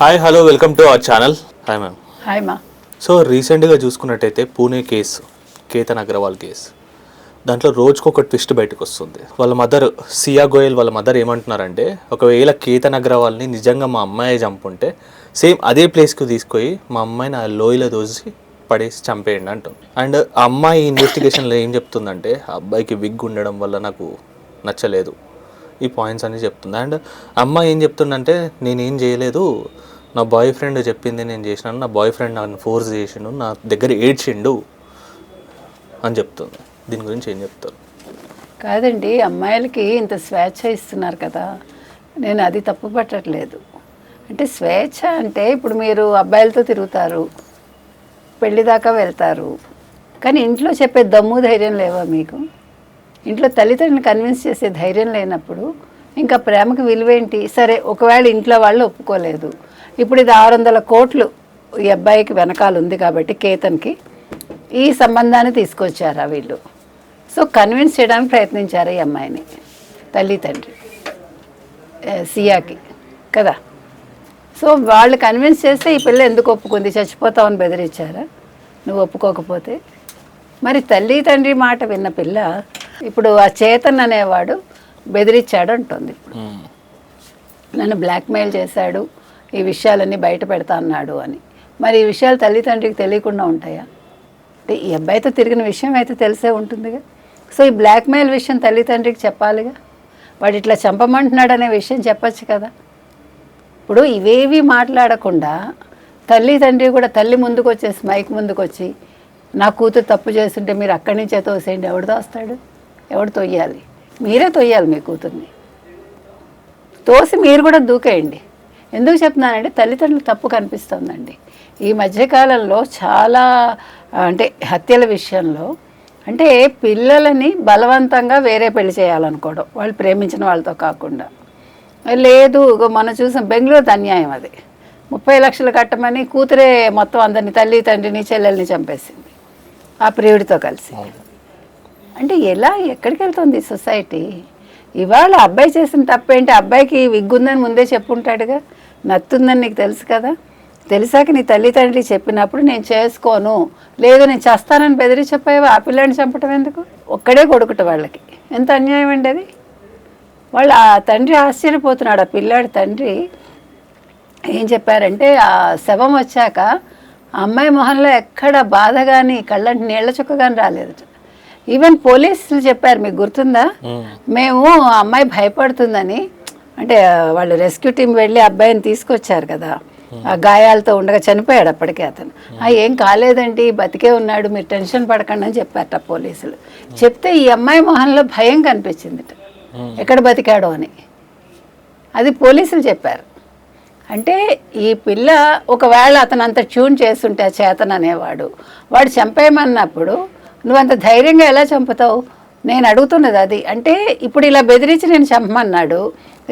Hi hello welcome to our channel. Hi ma'am. Hi మా. So రీసెంట్గా చూసుకున్నట్టయితే Pune case, Ketan Agarwal case, దాంట్లో రోజుకు ఒక ట్విస్ట్ బయటకు వస్తుంది. వాళ్ళ మదర్ సియా గోయల్ వాళ్ళ మదర్ ఏమంటున్నారంటే, ఒకవేళ కేతన్ అగర్వాల్ని నిజంగా మా అమ్మాయి చంపుంటే సేమ్ అదే ప్లేస్కి తీసుకొని మా అమ్మాయిని ఆ లోయలో దోసి పడేసి చంపేయండి అంటుంది. అండ్ ఆ అమ్మాయి ఇన్వెస్టిగేషన్లో ఏం చెప్తుందంటే, ఆ అబ్బాయికి విగ్ ఉండడం వల్ల నాకు నచ్చలేదు, ఈ పాయింట్స్ అన్నీ చెప్తుంది. అండ్ అమ్మాయి ఏం చెప్తుందంటే, నేనేం చేయలేదు, నా బాయ్ ఫ్రెండ్ చెప్పింది నేను చేసినాను, నా బాయ్ ఫ్రెండ్ నన్ను ఫోర్స్ చేసిండు, నా దగ్గర ఏడ్చిండు అని చెప్తుంది. దీని గురించి ఏం చెప్తారు? కాదండి, అమ్మాయిలకి ఇంత స్వేచ్ఛ ఇస్తున్నారు కదా, నేను అది తప్పు పట్టట్లేదు. అంటే స్వేచ్ఛ అంటే ఇప్పుడు మీరు అబ్బాయిలతో తిరుగుతారు, పెళ్లి దాకా వెళ్తారు, కానీ ఇంట్లో చెప్పే దమ్ము ధైర్యం లేవా మీకు? ఇంట్లో తల్లిదండ్రులను కన్విన్స్ చేసే ధైర్యం లేనప్పుడు ఇంకా ప్రేమకు విలువేంటి? సరే, ఒకవేళ ఇంట్లో వాళ్ళు ఒప్పుకోలేదు, ఇప్పుడు ఇది 600 కోట్లు ఈ అబ్బాయికి వెనకాల ఉంది కాబట్టి కేతన్కి ఈ సంబంధాన్ని తీసుకొచ్చారా వీళ్ళు? సో కన్విన్స్ చేయడానికి ప్రయత్నించారు ఈ అమ్మాయిని తల్లి తండ్రి సియాకి కదా. సో వాళ్ళు కన్విన్స్ చేస్తే ఈ పిల్ల ఎందుకు ఒప్పుకుంది? చచ్చిపోతామని బెదిరించారా నువ్వు ఒప్పుకోకపోతే? మరి తల్లి తండ్రి మాట విన్న పిల్ల ఇప్పుడు ఆ చేతన్ అనేవాడు బెదిరించాడు అంటుంది. ఇప్పుడు నన్ను బ్లాక్మెయిల్ చేశాడు, ఈ విషయాలన్నీ బయట పెడతా అన్నాడు అని. మరి ఈ విషయాలు తల్లిదండ్రికి తెలియకుండా ఉంటాయా? అంటే ఈ అబ్బాయితో తిరిగిన విషయం అయితే తెలిసే ఉంటుందిగా. సో ఈ బ్లాక్మెయిల్ విషయం తల్లిదండ్రికి చెప్పాలిగా. వాడు ఇట్లా చంపమంటున్నాడు అనే విషయం చెప్పచ్చు కదా. ఇప్పుడు ఇవేవి మాట్లాడకుండా తల్లిదండ్రి కూడా తల్లి ముందుకు వచ్చేసి మైక్ ముందుకు వచ్చి, నా కూతురు తప్పు చేస్తుంటే మీరు అక్కడి నుంచే తోసేయండి, ఎవడు తోస్తాడు? ఎవడు తొయ్యాలి? మీరే తొయ్యాలి మీ కూతుర్ని. తోసి మీరు కూడా దూకేయండి. ఎందుకు చెప్తున్నానంటే తల్లిదండ్రులకు తప్పు కనిపిస్తుందండి ఈ మధ్యకాలంలో చాలా. అంటే హత్యల విషయంలో అంటే పిల్లలని బలవంతంగా వేరే పెళ్లి చేయాలనుకోవడం, వాళ్ళు ప్రేమించిన వాళ్ళతో కాకుండా. లేదు, మనం చూసాం బెంగళూరు అన్యాయం అది. 30 లక్షలు కట్టమని కూతురే మొత్తం అందరినీ, తల్లి తండ్రిని చెల్లెల్ని చంపేసింది ఆ ప్రియుడితో కలిసి. అంటే ఎలా ఎక్కడికి వెళ్తుంది సొసైటీ? ఇవాళ అబ్బాయి చేసిన తప్పేంటి? అబ్బాయికి విగ్గుందని ముందే చెప్పుంటాడుగా, నత్తుందని నీకు తెలుసు కదా. తెలిసాక నీ తల్లిదండ్రి చెప్పినప్పుడు నేను చేసుకోను, లేదు నేను చేస్తానని బెదిరి చెప్పావు. ఆ పిల్లాడిని చంపటం ఎందుకు? ఒక్కడే కొడుకుట వాళ్ళకి. ఎంత అన్యాయం అండి అది. వాళ్ళు ఆ తండ్రి ఆశ్చర్యపోతున్నాడు. ఆ పిల్లాడి తండ్రి ఏం చెప్పారంటే, ఆ శవం వచ్చాక ఆ అమ్మాయి మొహంలో ఎక్కడ బాధ కానీ కళ్ళంటి నీళ్ల చుక్క కానీ రాలేదు. ఈవెన్ పోలీసులు చెప్పారు, మీకు గుర్తుందా, మేము ఆ అమ్మాయి భయపడుతుందని. అంటే వాళ్ళు రెస్క్యూ టీం వెళ్ళి అబ్బాయిని తీసుకొచ్చారు కదా, ఆ గాయాలతో ఉండగా చనిపోయాడు అప్పటికే అతను. ఏం కాలేదండి, బతికే ఉన్నాడు, మీరు టెన్షన్ పడకండి అని చెప్పారట పోలీసులు. చెప్తే ఈ అమ్మాయి మొహంలో భయం కనిపించింది, ఎక్కడ బతికాడో అని. అది పోలీసులు చెప్పారు. అంటే ఈ పిల్ల ఒకవేళ అతను అంత ట్యూన్ చేస్తుంటే ఆ చేతన్ అనేవాడు, వాడు చంపేయమన్నప్పుడు నువ్వు అంత ధైర్యంగా ఎలా చంపుతావు? నేను అడుగుతున్నది అది. అంటే ఇప్పుడు ఇలా బెదిరించి నేను చంపమన్నాడు,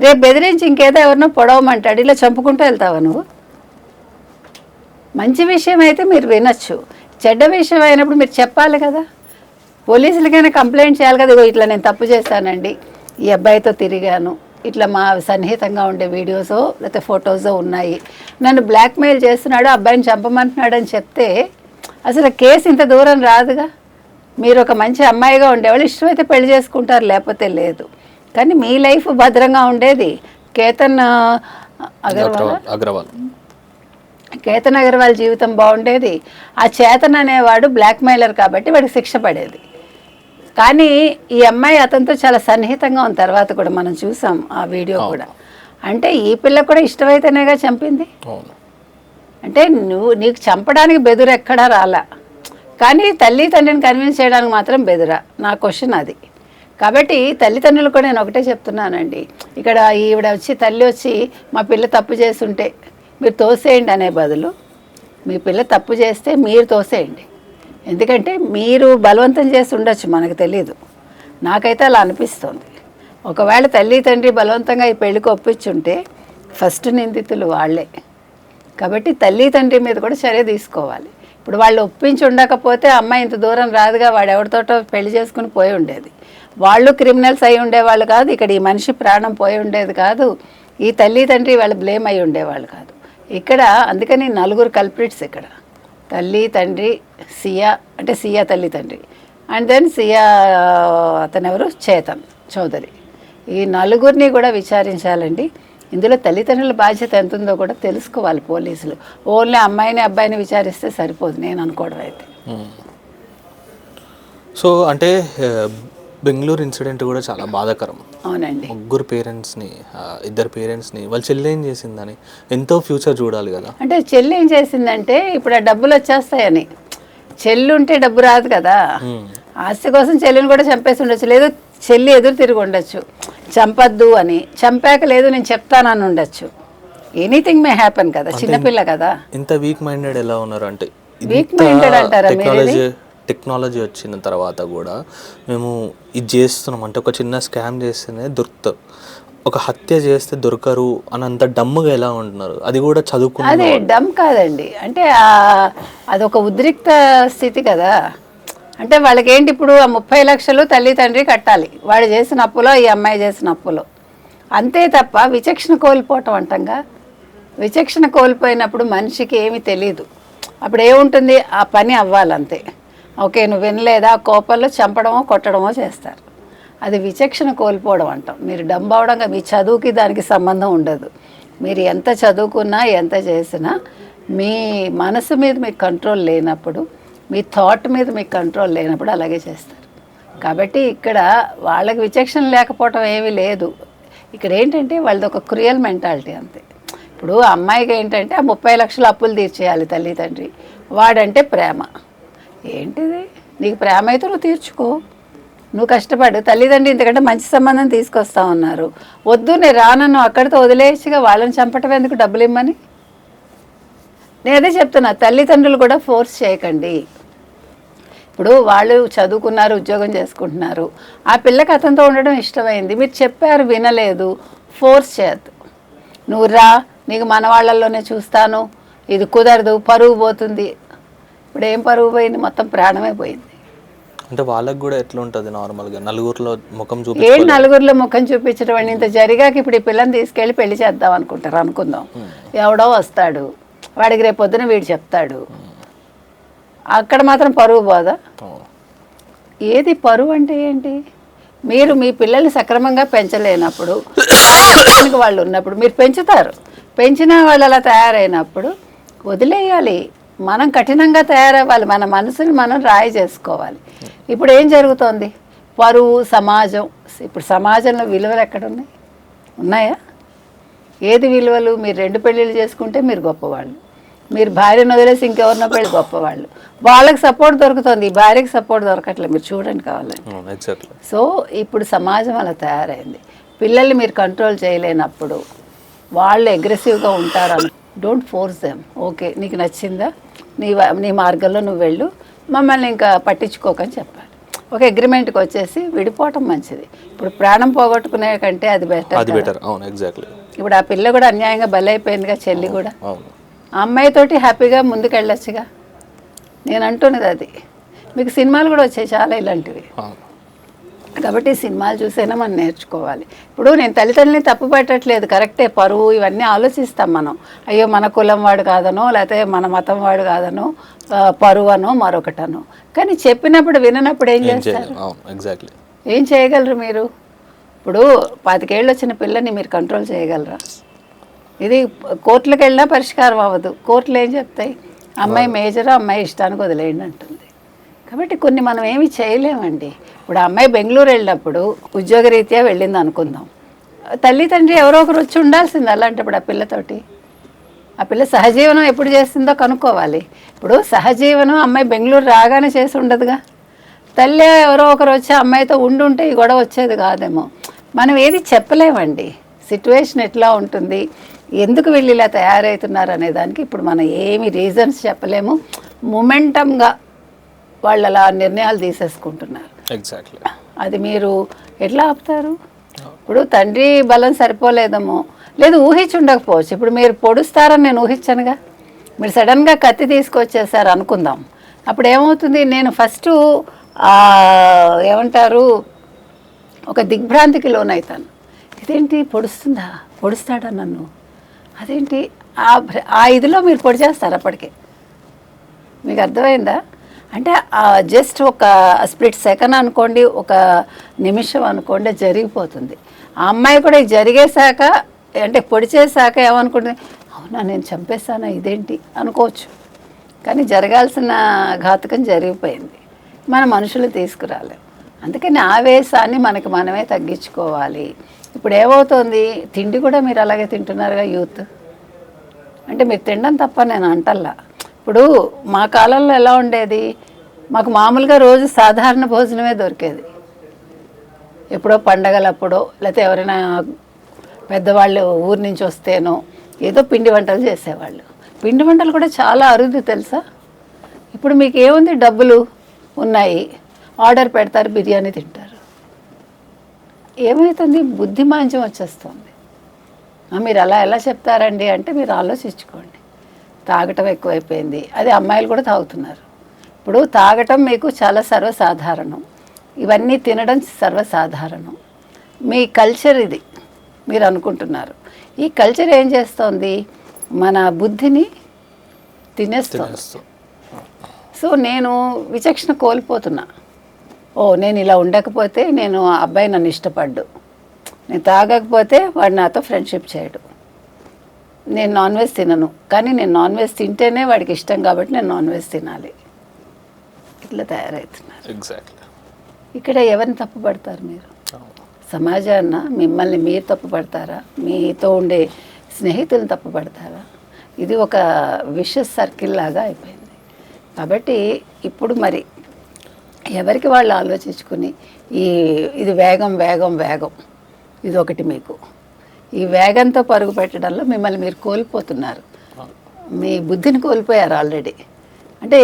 రేపు బెదిరించి ఇంకేదో ఎవరినో పొడవమంటాడు, ఇలా చంపుకుంటూ వెళ్తావా నువ్వు? మంచి విషయం అయితే మీరు వినొచ్చు, చెడ్డ విషయం అయినప్పుడు మీరు చెప్పాలి కదా. పోలీసులకైనా కంప్లైంట్ చేయాలి కదా, ఇట్లా నేను తప్పు చేశానండి, ఈ అబ్బాయితో తిరిగాను, ఇట్లా మా సన్నిహితంగా ఉండే వీడియోసో లేకపోతే ఫొటోసో ఉన్నాయి, నన్ను బ్లాక్మెయిల్ చేస్తున్నాడు, అబ్బాయిని చంపమంటున్నాడు అని చెప్తే అసలు కేసు ఇంత దూరం రాదుగా. మీరు ఒక మంచి అమ్మాయిగా ఉండేవాళ్ళు ఇష్టమైతే పెళ్లి చేసుకుంటారు, లేకపోతే లేదు. కానీ మీ లైఫ్ భద్రంగా ఉండేది. కేతన్ అగర్వాల్ జీవితం బాగుండేది. ఆ చేతన్ అనేవాడు బ్లాక్మెయిలర్ కాబట్టి వాడికి శిక్ష పడేది. కానీ ఈ అమ్మాయి అతనితో చాలా సన్నిహితంగా ఉన్న తర్వాత కూడా మనం చూసాం ఆ వీడియో కూడా. అంటే ఈ పిల్ల కూడా ఇష్టమైతేనేగా చంపింది. అంటే నీకు చంపడానికి బెదురు ఎక్కడా రాలా, కానీ తల్లిదండ్రిని కన్విన్స్ చేయడానికి మాత్రం బెదురా. నా క్వశ్చన్ అది. కాబట్టి తల్లిదండ్రులు కూడా నేను ఒకటే చెప్తున్నానండి, ఇక్కడ ఈవిడ వచ్చి తల్లి వచ్చి మా పిల్ల తప్పు చేస్తుంటే మీరు తోసేయండి అనే బదులు, మీ పిల్ల తప్పు చేస్తే మీరు తోసేయండి. ఎందుకంటే మీరు బలవంతం చేసి ఉండొచ్చు, మనకు తెలీదు. నాకైతే అలా అనిపిస్తుంది. ఒకవేళ తల్లి తండ్రి బలవంతంగా ఈ పెళ్లికి ఒప్పించుంటే ఫస్ట్ నిందితులు వాళ్ళే. కాబట్టి తల్లి తండ్రి మీద కూడా చర్య తీసుకోవాలి. ఇప్పుడు వాళ్ళు ఒప్పించి ఉండకపోతే అమ్మాయి ఇంత దూరం రాదుగా, వాడు ఎవరితోటో పెళ్లి చేసుకుని పోయి ఉండేది. వాళ్ళు క్రిమినల్స్ అయి ఉండేవాళ్ళు కాదు, ఇక్కడ ఈ మనిషి ప్రాణం పోయి ఉండేది కాదు, ఈ తల్లి తండ్రి వాళ్ళు బ్లేమ్ అయి ఉండేవాళ్ళు కాదు. ఇక్కడ అందుకని నలుగురు కల్ప్రిట్స్ ఇక్కడ, తల్లి తండ్రి సియా, అంటే సియా తల్లి తండ్రి, అండ్ దెన్ సియా అతను ఎవరు, చేతన్ చౌదరి. ఈ నలుగురిని కూడా విచారించాలండి. ఇందులో తల్లిదండ్రుల బాధ్యత ఎంత ఉందో కూడా తెలుసుకోవాలి పోలీసులు. ఓన్లీ అమ్మాయిని అబ్బాయిని విచారిస్తే సరిపోదు నేను అనుకోవడం అయితే. సో అంటే బెంగళూరు ఇన్సిడెంట్ కూడా చాలా బాధాకరం. అవునండి. ముగ్గురు పేరెంట్స్ని, ఇద్దరు పేరెంట్స్ని వాళ్ళ చెల్లి ఏం చేసిందని, ఎంతో ఫ్యూచర్ చూడాలి కదా. అంటే చెల్లి ఏం చేసిందంటే ఇప్పుడు ఆ డబ్బులు వచ్చేస్తాయని, చెల్లి ఉంటే డబ్బు రాదు కదా, ఆస్తి కోసం చెల్లిని కూడా చంపేసి ఉండొచ్చు, లేదు చెల్లి ఎదురు తిరిగి ఉండొచ్చు చంపద్దు అని, చంపాక లేదు నేను చెప్తానని ఉండొచ్చు, ఎనీథింగ్ మే హ్యాపెన్ కదా, చిన్నపిల్ల కదా. ఇంత వీక్ మైండెడ్ ఎలా ఉన్నారు అంటే, వీక్ మైండెడ్ అంటారా మీరు? టెక్నాలజీ వచ్చిన తర్వాత కూడా మేము ఇది చేస్తున్నాం అంటే, ఒక చిన్న స్కామ్ చేస్తేనే దొరుకుతారు, ఒక హత్య చేస్తే దొరకరు అని అంత డమ్ముగా ఎలా ఉంటున్నారు. అది కూడా చదువుకున్న, అదే డమ్ కాదండి, అంటే అదొక ఉద్రిక్త స్థితి కదా. అంటే వాళ్ళకి ఏంటి, ఇప్పుడు ఆ 30 లక్షలు తల్లి తండ్రి కట్టాలి, వాడు చేసిన అప్పులో ఈ అమ్మాయి చేసిన అప్పులో, అంతే తప్ప విచక్షణ కోల్పోవటం అంటంగా. విచక్షణ కోల్పోయినప్పుడు మనిషికి ఏమీ తెలియదు, అప్పుడు ఏముంటుంది, ఆ పని అవ్వాలంతే. ఓకే నువ్వు వినలేదా, కోపంలో చంపడమో కొట్టడమో చేస్తారు, అది విచక్షణ కోల్పోవడం అంటాం. మీరు డంబ్ అవడంగా, మీ చదువుకి దానికి సంబంధం ఉండదు. మీరు ఎంత చదువుకున్నా ఎంత చేసినా మీ మనసు మీద మీకు కంట్రోల్ లేనప్పుడు, మీ థాట్ మీద మీకు కంట్రోల్ లేనప్పుడు అలాగే చేస్తారు. కాబట్టి ఇక్కడ వాళ్ళకి విచక్షణ లేకపోవటం ఏమీ లేదు. ఇక్కడ ఏంటంటే వాళ్ళది ఒక క్రియల్ మెంటాలిటీ అంతే. ఇప్పుడు అమ్మాయికి ఏంటంటే ఆ 30 లక్షలు అప్పులు తీర్చేయాలి తల్లి తండ్రి, వాడంటే ప్రేమ. ఏంటిది, నీకు ప్రేమ అయితే నువ్వు తీర్చుకో, నువ్వు కష్టపడు, తల్లిదండ్రి ఇంతకంటే మంచి సంబంధం తీసుకొస్తా ఉన్నారు, వద్దు నేను రానన్ను అక్కడితో వదిలేసిగా వాళ్ళని చంపటం ఎందుకు, డబ్బులు ఇమ్మని. నేను అదే చెప్తున్నా, తల్లిదండ్రులు కూడా ఫోర్స్ చేయకండి. ఇప్పుడు వాళ్ళు చదువుకున్నారు, ఉద్యోగం చేసుకుంటున్నారు, ఆ పిల్లకి అతనితో ఉండడం ఇష్టమైంది, మీరు చెప్పారు వినలేదు, ఫోర్స్ చేయద్దు. నువ్వు రా, నీకు మన వాళ్ళల్లోనే చూస్తాను, ఇది కుదరదు, పరువు పోతుంది. ఇప్పుడు ఏం పరువు పోయింది, మొత్తం ప్రాణమే పోయింది. అంటే వాళ్ళకి కూడా ఎట్లా ఉంటుంది నార్మల్గా, నలుగురిలో ముఖం నలుగురిలో ముఖం చూపించడం అండి. ఇంత జరిగాక ఇప్పుడు ఈ పిల్లని తీసుకెళ్ళి పెళ్లి చేద్దాం అనుకుంటారు, అనుకుందాం, ఎవడో వస్తాడు వాడికి రేపు పొద్దున వీడు చెప్తాడు, అక్కడ మాత్రం పరువు పోదా. ఏది పరువు అంటే ఏంటి, మీరు మీ పిల్లల్ని సక్రమంగా పెంచలేనప్పుడు, వాళ్ళు ఉన్నప్పుడు మీరు పెంచుతారు, పెంచిన వాళ్ళు అలా తయారైనప్పుడు వదిలేయాలి. మనం కఠినంగా తయారవ్వాలి, మన మనసుని మనం రాయి చేసుకోవాలి. ఇప్పుడు ఏం జరుగుతోంది, పరువు, సమాజం. ఇప్పుడు సమాజంలో విలువలు ఎక్కడున్నాయి, ఉన్నాయా? ఏది విలువలు, మీరు 2 పెళ్ళిళ్ళు చేసుకుంటే మీరు గొప్పవాళ్ళు, మీరు భార్యను వదిలేసి ఇంకెవరినో పెళ్ళి గొప్పవాళ్ళు, వాళ్ళకి సపోర్ట్ దొరుకుతుంది, ఈ భార్యకి సపోర్ట్ దొరకట్లేదు, మీరు చూడండి కావాలండి. సో ఇప్పుడు సమాజం అలా తయారైంది. పిల్లల్ని మీరు కంట్రోల్ చేయలేనప్పుడు వాళ్ళు అగ్రెసివ్గా ఉంటారు, డోంట్ ఫోర్స్ దెమ్. ఓకే నీకు నచ్చిందా, నీ మార్గంలో నువ్వు వెళ్ళు, మమ్మల్ని ఇంకా పట్టించుకోకని చెప్పాలి. ఒక అగ్రిమెంట్కి వచ్చేసి విడిపోవటం మంచిది. ఇప్పుడు ప్రాణం పోగొట్టుకునే కంటే అది బెటర్. ఇప్పుడు ఆ పిల్ల కూడా అన్యాయంగా బలైపోయిందిగా, చెల్లి కూడా. ఆ అమ్మాయితోటి హ్యాపీగా ముందుకు వెళ్ళొచ్చుగా, నేను అంటున్నది అది. మీకు సినిమాలు కూడా వచ్చాయి చాలా ఇలాంటివి, కాబట్టి సినిమాలు చూసైనా మనం నేర్చుకోవాలి. ఇప్పుడు నేను తల్లిదండ్రులని తప్పు పెట్టట్లేదు, కరెక్టే, పరువు ఇవన్నీ ఆలోచిస్తాం మనం. అయ్యో మన కులం వాడు కాదనో, లేకపోతే మన మతం వాడు కాదనో, పరువు అనో మరొకటనో, కానీ చెప్పినప్పుడు విననప్పుడు ఏం చేస్తారు, ఏం చేయగలరు మీరు? ఇప్పుడు 25 ఏళ్ళు వచ్చిన పిల్లని మీరు కంట్రోల్ చేయగలరా? ఇది కోర్టులకు వెళ్ళినా పరిష్కారం అవ్వదు. కోర్టులు ఏం చెప్తాయి, అమ్మాయి మేజరా, అమ్మాయి ఇష్టానికి వదిలేయండి అంటుంది. కాబట్టి కొన్ని మనం ఏమి చేయలేమండి. ఇప్పుడు ఆ అమ్మాయి బెంగళూరు వెళ్ళినప్పుడు ఉద్యోగరీత్యా వెళ్ళింది అనుకుందాం, తల్లి తండ్రి ఎవరో ఒకరు వచ్చి ఉండాల్సింది. అలాంటప్పుడు ఆ పిల్లతోటి, ఆ పిల్ల సహజీవనం ఎప్పుడు చేస్తుందో కనుక్కోవాలి. ఇప్పుడు సహజీవనం అమ్మాయి బెంగళూరు రాగానే చేసి ఉండదుగా, తల్లి ఎవరో ఒకరు వచ్చి అమ్మాయితో ఉండుంటే ఈ గొడవ వచ్చేది కాదేమో. మనం ఏది చెప్పలేమండి, సిచ్యువేషన్ ఎట్లా ఉంటుంది, ఎందుకు వీళ్ళు ఇలా తయారవుతున్నారు అనే దానికి ఇప్పుడు మనం ఏమి రీజన్స్ చెప్పలేము. మొమెంటంగా వాళ్ళు అలా నిర్ణయాలు తీసేసుకుంటున్నారు. అది మీరు ఎట్లా ఆపుతారు? ఇప్పుడు తండ్రి బలం సరిపోలేదేమో, లేదు ఊహించి ఉండకపోవచ్చు. ఇప్పుడు మీరు పొడుస్తారని నేను ఊహించానుగా, మీరు సడన్గా కత్తి తీసుకొచ్చేసారు అనుకుందాం, అప్పుడు ఏమవుతుంది, నేను ఫస్ట్ ఏమంటారు ఒక దిగ్భ్రాంతికి లోనవుతాను. ఇదేంటి పొడుస్తాడా నన్ను, అదేంటి ఆ ఇదిలో మీరు పొడి చేస్తారు అప్పటికే. మీకు అర్థమైందా? అంటే జస్ట్ ఒక స్ప్లిట్ సెకండ్ అనుకోండి, ఒక నిమిషం అనుకోండి, జరిగిపోతుంది. ఆ అమ్మాయి కూడా ఇది జరిగేశాక, అంటే పొడి చేశాక ఏమనుకుంటుంది, అవునా నేను చంపేశానా ఇదేంటి అనుకోవచ్చు. కానీ జరగాల్సిన ఘాతుకం జరిగిపోయింది. మన మనుషులు తీసుకురాలేం. అందుకని ఆవేశాన్ని మనకి మనమే తగ్గించుకోవాలి. ఇప్పుడు ఏమవుతుంది, తిండి కూడా మీరు అలాగే తింటున్నారుగా యూత్. అంటే మీరు తినడం తప్ప నేను అంటల్లా. ఇప్పుడు మా కాలంలో ఎలా ఉండేది, మాకు మామూలుగా రోజు సాధారణ భోజనమే దొరికేది. ఎప్పుడో పండగలప్పుడో, లేకపోతే ఎవరైనా పెద్దవాళ్ళు ఊరి నుంచి వస్తేనో ఏదో పిండి వంటలు చేసేవాళ్ళు. పిండి వంటలు కూడా చాలా అరుదు తెలుసా. ఇప్పుడు మీకు ఏముంది, డబ్బులు ఉన్నాయి, ఆర్డర్ పెడతారు, బిర్యానీ తింటారు. ఏమవుతుంది, బుద్ధిమాంద్యం వచ్చేస్తుంది. మీరు అలా ఎలా చెప్తారండి అంటే మీరు ఆలోచించుకోండి. తాగటం ఎక్కువైపోయింది, అది అమ్మాయిలు కూడా తాగుతున్నారు. ఇప్పుడు తాగటం మీకు చాలా సర్వసాధారణం, ఇవన్నీ తినడం సర్వసాధారణం. మీ కల్చర్ ఇది మీరు అనుకుంటున్నారు. ఈ కల్చర్ ఏం చేస్తోంది, మన బుద్ధిని తినేస్తుంది. సో నేను విచక్షణ కోల్పోతున్నా. నేను ఇలా ఉండకపోతే నేను ఆ అబ్బాయి నన్ను ఇష్టపడ్డు, నేను తాగకపోతే వాడు నాతో ఫ్రెండ్షిప్ చేయడు, నేను నాన్ వెజ్ తినను, కానీ నేను నాన్ వెజ్ తింటేనే వాడికి ఇష్టం కాబట్టి నేను నాన్ వెజ్ తినాలి. ఇట్లా తయారవుతున్నారు. ఎగ్జాక్ట్లీ. ఇక్కడ ఎవరిని తప్పుపడతారు మీరు? సమాజాన్న మిమ్మల్ని మీరు తప్పుపడతారా? మీతో ఉండే స్నేహితులను తప్పుపడతారా? ఇది ఒక విషస్ సర్కిల్ లాగా అయిపోయింది. కాబట్టి ఇప్పుడు మరి ఎవరికి వాళ్ళు ఆలోచించుకుని ఇది వేగం వేగం వేగం ఇది ఒకటి. మీకు ఈ వేగంతో పరుగు పెట్టడంలో మిమ్మల్ని మీరు కోల్పోతున్నారు. మీ బుద్ధిని కోల్పోయారు ఆల్రెడీ. అంటే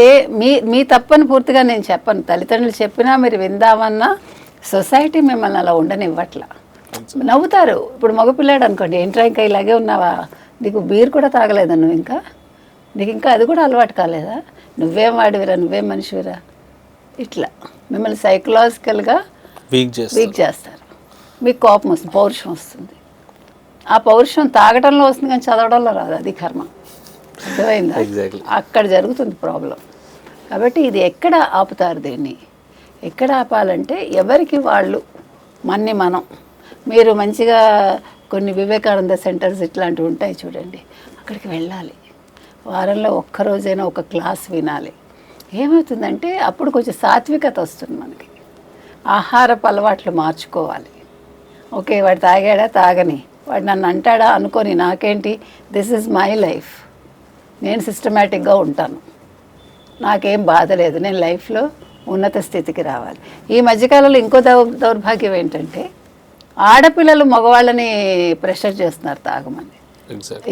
మీ తప్పని పూర్తిగా నేను చెప్పను. తల్లిదండ్రులు చెప్పినా మీరు విందామన్నా సొసైటీ మిమ్మల్ని అలా ఉండనివ్వట్లా. నవ్వుతారు. ఇప్పుడు మగపిల్లాడు అనుకోండి, ఏంట్రా ఇంకా ఇలాగే ఉన్నావా, నీకు బీర్ కూడా తాగలేదా, నీకు ఇంకా అది కూడా అలవాటు కాలేదా, నువ్వేం వాడివిరా, నువ్వేం మనిషివిరా, ఇట్లా మిమ్మల్ని సైకలాజికల్గా వీక్ చేస్తారు. మీకు కోపం వస్తుంది, పౌరుషం వస్తుంది. ఆ పౌరుషం తాగడంలో వస్తుంది కానీ చదవడంలో రాదు. అది కర్మ. అర్థమైందా? అక్కడ జరుగుతుంది ప్రాబ్లం. కాబట్టి ఇది ఎక్కడ ఆపుతారు, దీన్ని ఎక్కడ ఆపాలంటే ఎవరికి వాళ్ళు మనం మీరు మంచిగా కొన్ని వివేకానంద సెంటర్స్ ఇట్లాంటివి ఉంటాయి చూడండి, అక్కడికి వెళ్ళాలి. వారంలో ఒక్కరోజైనా ఒక క్లాస్ వినాలి. ఏమవుతుందంటే అప్పుడు కొంచెం సాత్వికత వస్తుంది మనకి. ఆహారపు అలవాట్లు మార్చుకోవాలి. ఓకే, వాడు తాగాడా తాగని, వాడు నన్ను అంటాడా అనుకొని నాకేంటి, దిస్ ఈజ్ మై లైఫ్, నేను సిస్టమేటిక్గా ఉంటాను, నాకేం బాధ లేదు, నేను లైఫ్లో ఉన్నత స్థితికి రావాలి. ఈ మధ్యకాలంలో ఇంకో దౌర్భాగ్యం ఏంటంటే ఆడపిల్లలు మగవాళ్ళని ప్రెషర్ చేస్తున్నారు తాగమని.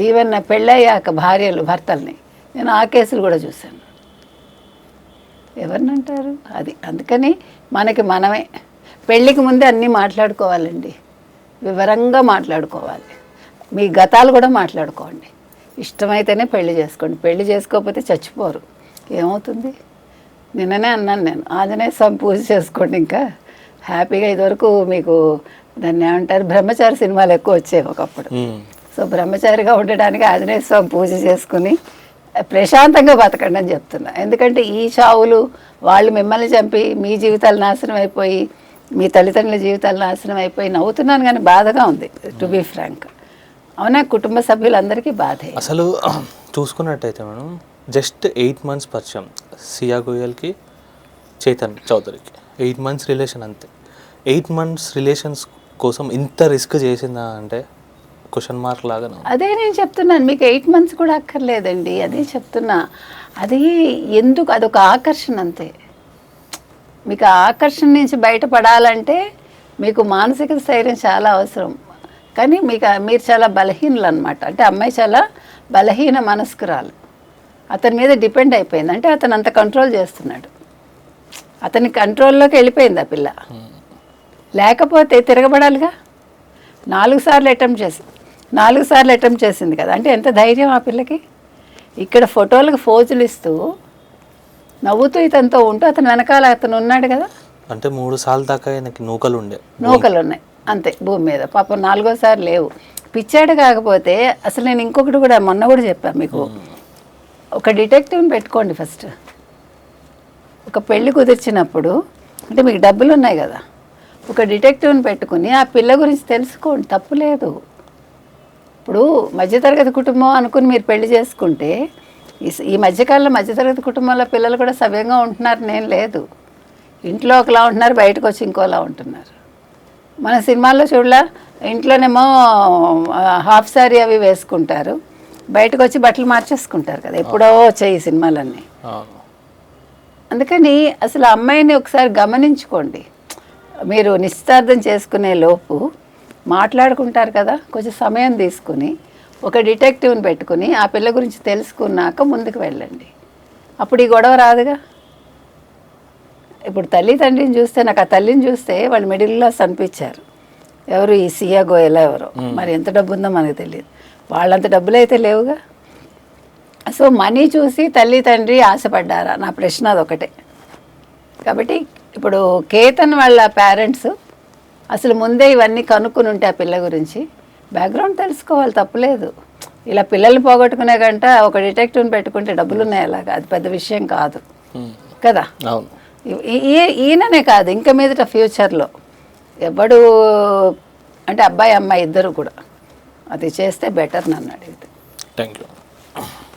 ఈవెన్ పెళ్ళయ్యాక భార్యలు భర్తల్ని, నేను ఆ కేసులు కూడా చూశాను. ఎవరినంటారు అది. అందుకని మనమే పెళ్ళికి ముందే అన్నీ మాట్లాడుకోవాలండి, వివరంగా మాట్లాడుకోవాలి. మీ గతాలు కూడా మాట్లాడుకోండి. ఇష్టమైతేనే పెళ్లి చేసుకోండి, పెళ్లి చేసుకోకపోతే చచ్చిపోరు. ఏమవుతుంది? నిన్ననే అన్నాను నేను, ఆంజనేయ స్వామి పూజ చేసుకోండి, ఇంకా హ్యాపీగా. ఇదివరకు మీకు దాన్ని ఏమంటారు, బ్రహ్మచారి సినిమాలు ఎక్కువ వచ్చాయి ఒకప్పుడు. సో బ్రహ్మచారిగా ఉండడానికి ఆంజనేయ స్వామి పూజ చేసుకుని ప్రశాంతంగా బతకండి అని చెప్తున్నా. ఎందుకంటే ఈ చావులు, వాళ్ళు మిమ్మల్ని చంపి మీ జీవితాలు నాశనం అయిపోయి, మీ తల్లిదండ్రుల జీవితాలు నాశనం అయిపోయి నవ్వుతున్నాను కానీ బాధగా ఉంది, టు బీ ఫ్రాంక్. అవునా, కుటుంబ సభ్యులందరికీ బాధే. అసలు చూసుకున్నట్టయితే మనం జస్ట్ 8 months పరిచయం సియా గోయల్కి చేతన్ చౌదరికి, 8 months రిలేషన్ అంతే. 8 months రిలేషన్స్ కోసం ఇంత రిస్క్ చేసిందా అంటే క్వశ్చన్ మార్క్ లాగా. అదే నేను చెప్తున్నాను, మీకు 8 months కూడా అక్కర్లేదండి. అదే చెప్తున్నా, అది ఎందుకు, అదొక ఆకర్షణ అంతే. మీకు ఆ ఆకర్షణ నుంచి బయటపడాలంటే మీకు మానసిక స్థైర్యం చాలా అవసరం. కానీ మీరు చాలా బలహీనలు అనమాట. అంటే అమ్మాయి చాలా బలహీన మనస్కురాలు, అతని మీద డిపెండ్ అయిపోయింది. అంటే అతను అంత కంట్రోల్ చేస్తున్నాడు, అతని కంట్రోల్లోకి వెళ్ళిపోయింది ఆ పిల్ల. లేకపోతే తిరగబడాలిగా. 4 సార్లు అటెంప్ట్ చేసింది కదా, అంటే ఎంత ధైర్యం ఆ పిల్లకి. ఇక్కడ ఫోటోలకు ఫోజులు ఇస్తూ నవ్వుతూ ఇతనితో ఉంటూ అతను వెనకాల అతను ఉన్నాడు కదా. అంటే 3 సార్లు దాకా ఆయనకి నూకలు ఉన్నాయి అంతే భూమి మీద. పాపం 4వ సారి లేవు. పిచ్చాడు కాకపోతే అసలు నేను ఇంకొకటి కూడా మొన్న కూడా చెప్పాను మీకు, ఒక డిటెక్టివ్ని పెట్టుకోండి ఫస్ట్. ఒక పెళ్లి కుదిర్చినప్పుడు అంటే మీకు డబ్బులు ఉన్నాయి కదా, ఒక డిటెక్టివ్ని పెట్టుకుని ఆ పిల్ల గురించి తెలుసుకోండి, తప్పు లేదు. ఇప్పుడు మధ్యతరగతి కుటుంబం అనుకుని మీరు పెళ్లి చేసుకుంటే ఈ మధ్యకాలంలో మధ్యతరగతి కుటుంబంలో పిల్లలు కూడా సవ్యంగా ఉంటున్నారు నేను లేదు. ఇంట్లో ఒకలా ఉంటున్నారు, బయటకు వచ్చి ఇంకోలా ఉంటున్నారు. మన సినిమాల్లో చూడలా, ఇంట్లోనేమో హాఫ్ సారీ అవి వేసుకుంటారు, బయటకు వచ్చి బట్టలు మార్చేసుకుంటారు కదా, ఎప్పుడో వచ్చాయి ఈ సినిమాలన్నీ. అందుకని అసలు అమ్మాయిని ఒకసారి గమనించుకోండి. మీరు నిశ్చితార్థం చేసుకునే లోపు మాట్లాడుకుంటారు కదా, కొంచెం సమయం తీసుకుని ఒక డిటెక్టివ్ని పెట్టుకుని ఆ పిల్ల గురించి తెలుసుకున్నాక ముందుకు వెళ్ళండి. అప్పుడు ఈ గొడవ రాదుగా. ఇప్పుడు తల్లి తండ్రిని చూస్తే, నాకు ఆ తల్లిని చూస్తే వాళ్ళు మిడిల్ క్లాస్ అనిపించారు. ఎవరు ఈ సియా గోయల్ ఎవరో, మరి ఎంత డబ్బు ఉందో మనకు తెలియదు. వాళ్ళంత డబ్బులు అయితే లేవుగా. సో మనీ చూసి తల్లి తండ్రి ఆశపడ్డారా, నా ప్రశ్న అదొకటే. కాబట్టి ఇప్పుడు కేతన్ వాళ్ళ పేరెంట్స్ అసలు ముందే ఇవన్నీ కనుక్కుని ఉంటే ఆ పిల్ల గురించి బ్యాక్గ్రౌండ్ తెలుసుకోవాలి, తప్పులేదు. ఇలా పిల్లల్ని పోగొట్టుకునే కంట ఒక డిటెక్టివ్ని పెట్టుకుంటే డబ్బులు ఉన్నాయి, అలాగా అది పెద్ద విషయం కాదు కదా. ఈయననే కాదు, ఇంకా మీదట ఫ్యూచర్లో ఎవడు అంటే అబ్బాయి అమ్మాయి ఇద్దరు కూడా అది చేస్తే బెటర్ నన్ను అడిగితే. Thank you.